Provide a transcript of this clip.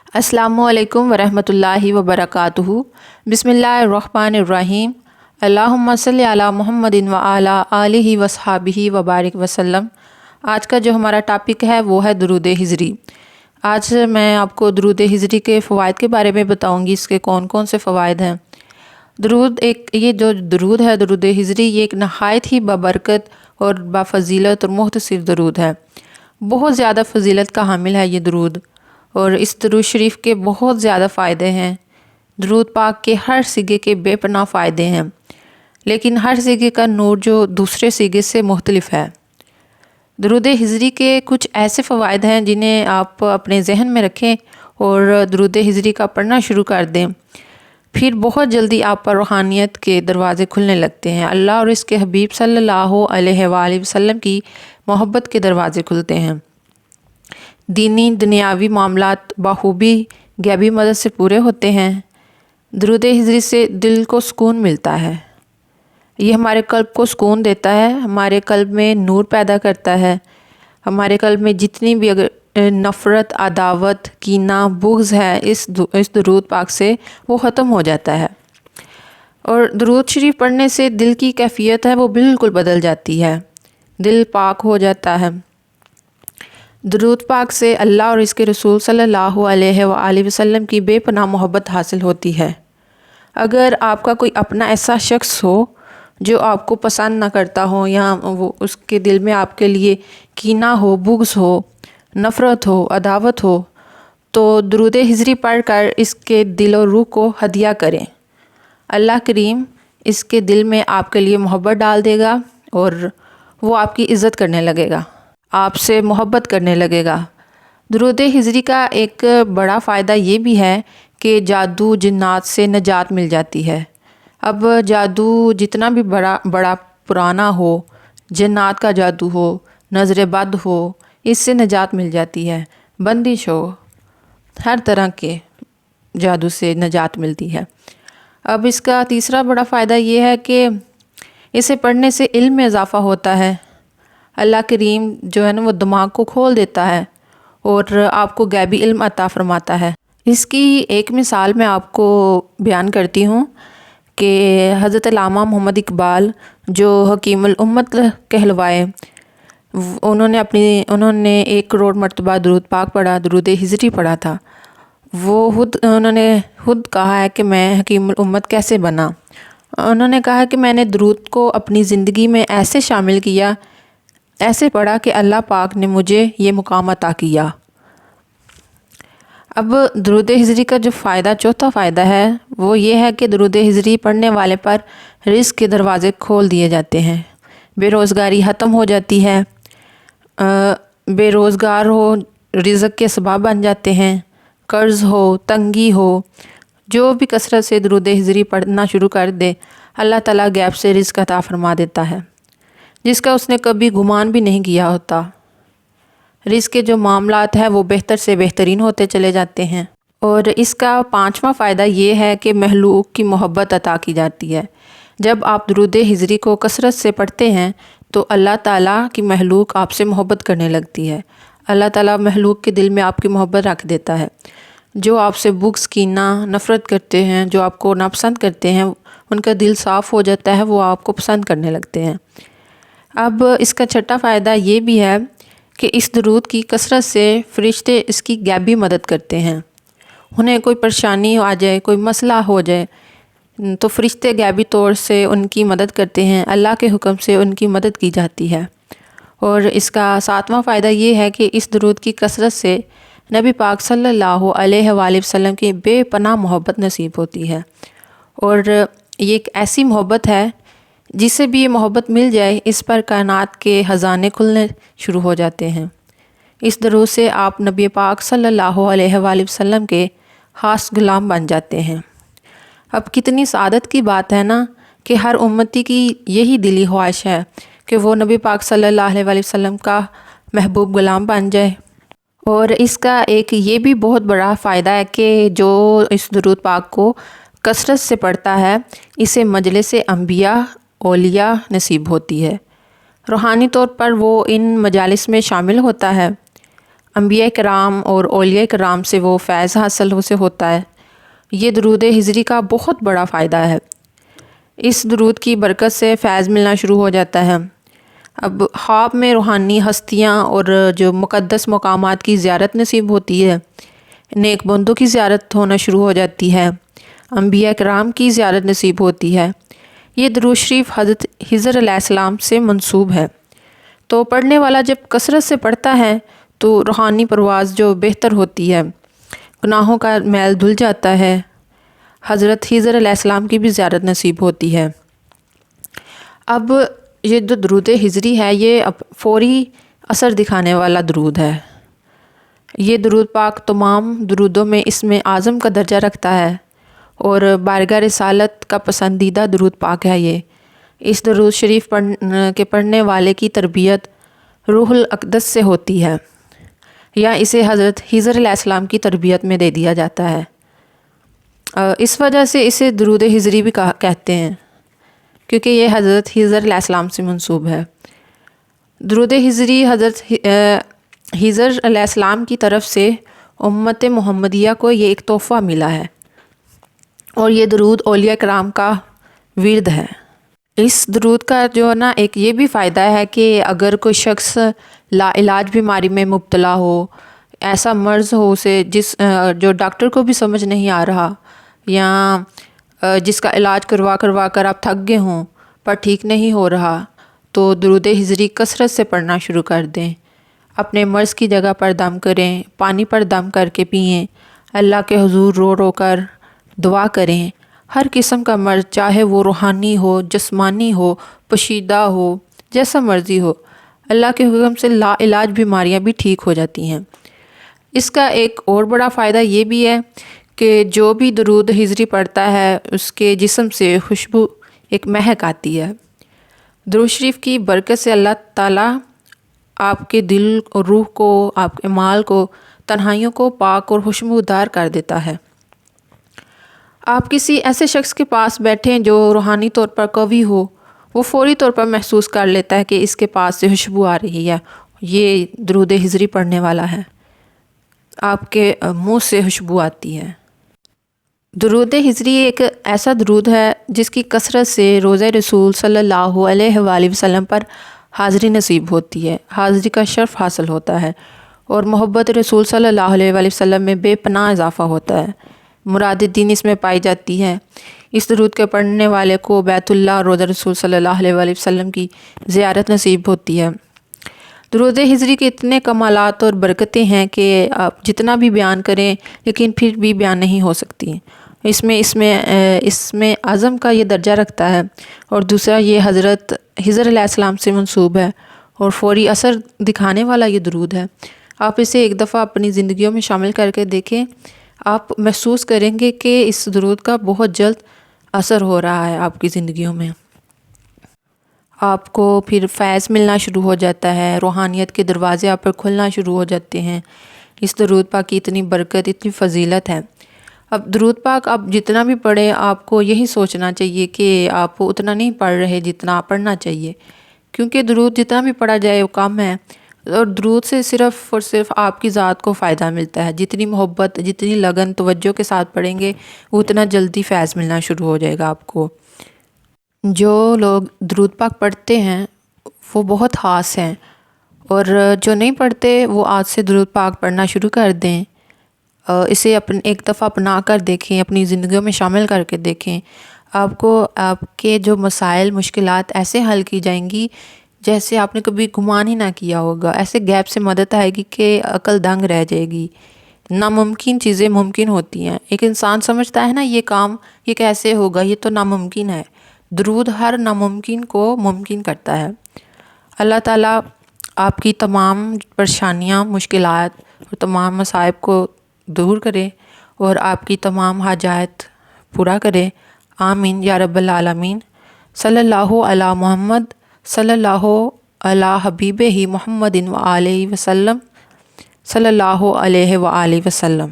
अस्सलामु अलैकुम वरहमतुल्लाहि वबरकातुहू। बिस्मिल्लाहिर्रहमानिर्रहीम। अल्लाहुम्मा सल्लि अला मुहम्मदिन व अला आलिहि वसहाबिहि वबारिक वसल्लम। आज का जो हमारा टॉपिक है वो है दुरूद हिजरी। आज मैं आपको दुरूद हिजरी के फ़वाइद के बारे में बताऊंगी, इसके कौन कौन से फ़वाइद हैं। ये जो दुरूद है, दुरूद हिजरी, ये एक नहायत ही बबरकत और बाफ़ज़ीलत और मुख्तसर दुरूद है। बहुत ज़्यादा फ़जीलत का हामिल है ये दुरूद, और इस दुरूद शरीफ के बहुत ज़्यादा फ़ायदे हैं। दुरूद पाक के हर सिगे के बेपनाह फ़ायदे हैं, लेकिन हर सिगे का नूर जो दूसरे सिगे से मुख्तलिफ है। दुरूद हिजरी के कुछ ऐसे फ़वाइद हैं जिन्हें आप अपने जहन में रखें और दुरूद हिजरी का पढ़ना शुरू कर दें, फिर बहुत जल्दी आप पर रूहानियत के दरवाज़े खुलने लगते हैं। अल्लाह और इसके हबीब सल्लल्लाहु अलैहि वसल्लम की मोहब्बत के दरवाज़े खुलते हैं। दीनी दुनियावी मामलात बाखूबी गैबी मदद से पूरे होते हैं। दुरूद हिजरी से दिल को सुकून मिलता है। ये हमारे कल्ब को सुकून देता है, हमारे कल्ब में नूर पैदा करता है। हमारे कल्ब में जितनी भी अगर नफ़रत, अदावत, कीना, बुग़्ज़ है, इस दुरूद पाक से वो ख़त्म हो जाता है। और दुरूद शरीफ पढ़ने से दिल की कैफियत है वो बिल्कुल बदल जाती है, दिल पाक हो जाता है। दुरूद पाक से अल्लाह और इसके रसूल सल्लल्लाहु अलैहि वसल्लम की बेपनाह मोहब्बत हासिल होती है। अगर आपका कोई अपना ऐसा शख्स हो जो आपको पसंद ना करता हो, या वो उसके दिल में आपके लिए कीना हो, बुग़्ज़ हो, नफ़रत हो, अदावत हो, तो दुरूद हिजरी पढ़ कर इसके दिल और रूह को हदिया करें। अल्लाह करीम इसके दिल में आपके लिए मोहब्बत डाल देगा और वो आपकी इज़्ज़त करने लगेगा, आपसे मोहब्बत करने लगेगा। दुरूद हिजरी का एक बड़ा फ़ायदा ये भी है कि जादू जिन्नात से नजात मिल जाती है। अब जादू जितना भी बड़ा पुराना हो, जिन्नात का जादू हो, नज़र बद हो, इससे नजात मिल जाती है। बंदिश हो, हर तरह के जादू से नजात मिलती है। अब इसका तीसरा बड़ा फ़ायदा ये है कि इसे पढ़ने से इल्म में इजाफ़ा होता है। अल्लाह करीम जो है ना वो दिमाग को खोल देता है और आपको गैबी इल्म अता फरमाता है। इसकी एक मिसाल मैं आपको बयान करती हूँ कि हज़रत अल्लामा मोहम्मद इकबाल जो हकीमुल उम्मत कहलवाए, उन्होंने 1 करोड़ मरतबा दुरूद पाक पढ़ा, दुरूद हिजरी पढ़ा था। उन्होंने खुद कहा है कि मैं हकीमुल उम्मत कैसे बना। उन्होंने कहा कि मैंने दुरूद को अपनी ज़िंदगी में ऐसे शामिल किया, ऐसे पढ़ा कि अल्लाह पाक ने मुझे ये मुकाम अता किया। अब दुरूद हिजरी का जो फ़ायदा, चौथा फ़ायदा है वो ये है कि दुरूद हिजरी पढ़ने वाले पर रिज़्क़ के दरवाज़े खोल दिए जाते हैं। बेरोज़गारी ख़त्म हो जाती है। बेरोज़गार हो रिज़्क़ के सबब बन जाते हैं। कर्ज़ हो, तंगी हो, जो भी कसरत से दुरूद हिजरी पढ़ना शुरू कर दे, अल्लाह ताला गैब से रिज़्क़ अता फरमा देता है, जिसका उसने कभी गुमान भी नहीं किया होता। रिज़्क़ के जो मामलात है वो बेहतर से बेहतरीन होते चले जाते हैं। और इसका 5वां फ़ायदा ये है कि महलूक की मोहब्बत अता की जाती है। जब आप दुरूद हिजरी को कसरत से पढ़ते हैं तो अल्लाह ताला की महलूक आपसे मोहब्बत करने लगती है। अल्लाह ताला महलूक के दिल में आपकी मोहब्बत रख देता है। जो आपसे बुग़्ज़, कीना, नफ़रत करते हैं, जो आपको नापसंद करते हैं, उनका दिल साफ़ हो जाता है, वो आपको पसंद करने लगते हैं। अब इसका छठा फ़ायदा ये भी है कि इस दुरूद की कसरत से फ़रिश्ते इसकी गैबी मदद करते हैं। उन्हें कोई परेशानी आ जाए, कोई मसला हो जाए, तो फ़रिश्ते गैबी तौर से उनकी मदद करते हैं। अल्लाह के हुक्म से उनकी मदद की जाती है। और इसका 7वां फ़ायदा ये है कि इस दुरूद की कसरत से नबी पाक सल्लल्लाहु अलैहि वसल्लम की बेपनाह मोहब्बत नसीब होती है। और ये एक ऐसी मोहब्बत है जिसे भी ये मोहब्बत मिल जाए, इस पर कायनात के ख़ज़ाने खुलने शुरू हो जाते हैं। इस दुरूद से आप नबी पाक सल्लल्लाहु अलैहि वसल्लम के ख़ास गुलाम बन जाते हैं। अब कितनी सआदत की बात है ना कि हर उम्मती की यही दिली ख्वाहिश है कि वो नबी पाक सल्लल्लाहु अलैहि वसल्लम का महबूब गुलाम बन जाए। और इसका एक ये भी बहुत बड़ा फ़ायदा है कि जो इस दुरूद पाक को कसरत से पढ़ता है, इसे मजलिस अंबिया औलिया नसीब होती है। रूहानी तौर पर वो इन मजालिस में शामिल होता है। انبیاء کرام اور اولیاء کرام سے وہ فیض حاصل سے ہوتا ہے۔ یہ درود ہجری کا بہت بڑا فائدہ ہے۔ اس درود کی برکت سے فیض ملنا شروع ہو جاتا ہے۔ اب خواب میں روحانی ہستیاں اور جو مقدس مقامات کی زیارت نصیب ہوتی ہے، نیک بندوں کی زیارت ہونا شروع ہو جاتی ہے، انبیاء کرام کی زیارت نصیب ہوتی ہے۔ یہ درود شریف حضرت خضر علیہ السلام سے منسوب ہے، تو پڑھنے والا جب کثرت سے پڑھتا ہے تو روحانی پرواز جو بہتر ہوتی ہے، گناہوں کا میل دھل جاتا ہے، حضرت خضر علیہ السلام کی بھی زیارت نصیب ہوتی ہے۔ اب یہ جو درود ہجری ہے یہ فوری اثر دکھانے والا درود ہے۔ یہ درود پاک تمام درودوں میں اسم اعظم کا درجہ رکھتا ہے اور بارگاہ رسالت کا پسندیدہ درود پاک ہے یہ۔ اس درود شریف کے پڑھنے والے کی تربیت روح الاقدس سے ہوتی ہے، یا اسے حضرت خضر علیہ السلام کی تربیت میں دے دیا جاتا ہے۔ اس وجہ سے اسے درود ہجری بھی کہتے ہیں، کیونکہ یہ حضرت خضر علیہ السلام سے منسوب ہے۔ درود ہجری حضرت خضر علیہ السلام کی طرف سے امت محمدیہ کو یہ ایک تحفہ ملا ہے، اور یہ درود اولیاء کرام کا ورد ہے۔ اس درود کا جو نا ایک یہ بھی فائدہ ہے کہ اگر کوئی شخص لا علاج بیماری میں مبتلا ہو، ایسا مرض ہو اسے جو ڈاکٹر کو بھی سمجھ نہیں آ رہا، یا جس کا علاج کروا کر آپ تھک گئے ہوں پر ٹھیک نہیں ہو رہا، تو درود ہجری کثرت سے پڑھنا شروع کر دیں۔ اپنے مرض کی جگہ پر دم کریں، پانی پر دم کر کے پئیں، اللہ کے حضور رو رو کر دعا کریں۔ ہر قسم کا مرض، چاہے وہ روحانی ہو، جسمانی ہو، پوشیدہ ہو، جیسا مرضی ہو، اللہ کے حکم سے لا علاج بیماریاں بھی ٹھیک ہو جاتی ہیں۔ اس کا ایک اور بڑا فائدہ یہ بھی ہے کہ جو بھی درود ہجری پڑھتا ہے اس کے جسم سے خوشبو، ایک مہک آتی ہے۔ درود شریف کی برکت سے اللہ تعالیٰ آپ کے دل اور روح کو، آپ کے مال کو، تنہائیوں کو پاک اور خوشبودار کر دیتا ہے۔ آپ کسی ایسے شخص کے پاس بیٹھیں جو روحانی طور پر قوی ہو، وہ فوری طور پر محسوس کر لیتا ہے کہ اس کے پاس سے خوشبو آ رہی ہے، یہ درود ہجری پڑھنے والا ہے، آپ کے منہ سے خوشبو آتی ہے۔ درود ہجری ایک ایسا درود ہے جس کی کثرت سے روضہ رسول صلی اللہ علیہ وآلہ وسلم پر حاضری نصیب ہوتی ہے، حاضری کا شرف حاصل ہوتا ہے، اور محبت رسول صلی اللہ علیہ وآلہ وسلم میں بے پناہ اضافہ ہوتا ہے، مراد دین اس میں پائی جاتی ہے۔ اس درود کے پڑھنے والے کو بیت اللہ اور روضہ رسول صلی اللہ علیہ وآلہ وسلم کی زیارت نصیب ہوتی ہے۔ درود ہجری کے اتنے کمالات اور برکتیں ہیں کہ آپ جتنا بھی بیان کریں لیکن پھر بھی بیان نہیں ہو سکتی۔ اس میں اعظم کا یہ درجہ رکھتا ہے، اور دوسرا یہ حضرت خضر علیہ السلام سے منسوب ہے، اور فوری اثر دکھانے والا یہ درود ہے۔ آپ اسے ایک دفعہ اپنی زندگیوں میں شامل کر کے دیکھیں، آپ محسوس کریں گے کہ اس درود کا بہت جلد اثر ہو رہا ہے آپ کی زندگیوں میں۔ آپ کو پھر فیض ملنا شروع ہو جاتا ہے، روحانیت کے دروازے آپ پر کھلنا شروع ہو جاتے ہیں۔ اس درود پاک کی اتنی برکت، اتنی فضیلت ہے۔ اب درود پاک آپ جتنا بھی پڑھیں، آپ کو یہی سوچنا چاہیے کہ آپ اتنا نہیں پڑھ رہے جتنا پڑھنا چاہیے، کیونکہ درود جتنا بھی پڑھا جائے وہ کم ہے، اور درود سے صرف اور صرف آپ کی ذات کو فائدہ ملتا ہے۔ جتنی محبت، جتنی لگن، توجہ کے ساتھ پڑھیں گے اتنا جلدی فیض ملنا شروع ہو جائے گا آپ کو۔ جو لوگ درود پاک پڑھتے ہیں وہ بہت خاص ہیں، اور جو نہیں پڑھتے وہ آج سے درود پاک پڑھنا شروع کر دیں۔ اسے ایک دفعہ اپنا کر دیکھیں، اپنی زندگیوں میں شامل کر کے دیکھیں، آپ کو آپ کے جو مسائل، مشکلات ایسے حل کی جائیں گی جیسے آپ نے کبھی گمان ہی نہ کیا ہوگا۔ ایسے گیپ سے مدد آئے گی کہ عقل دنگ رہ جائے گی۔ ناممکن چیزیں ممکن ہوتی ہیں۔ ایک انسان سمجھتا ہے نا یہ کام یہ کیسے ہوگا، یہ تو ناممکن ہے۔ درود ہر ناممکن کو ممکن کرتا ہے۔ اللہ تعالیٰ آپ کی تمام پریشانیاں، مشکلات اور تمام مصائب کو دور کرے، اور آپ کی تمام حاجات پورا کرے۔ آمین یا رب العالمین۔ صلی اللہ علی محمد، صلی اللہ علی حبیبہ محمد وآلہ وسلم، صلی اللہ علیہ وآلہ وسلم۔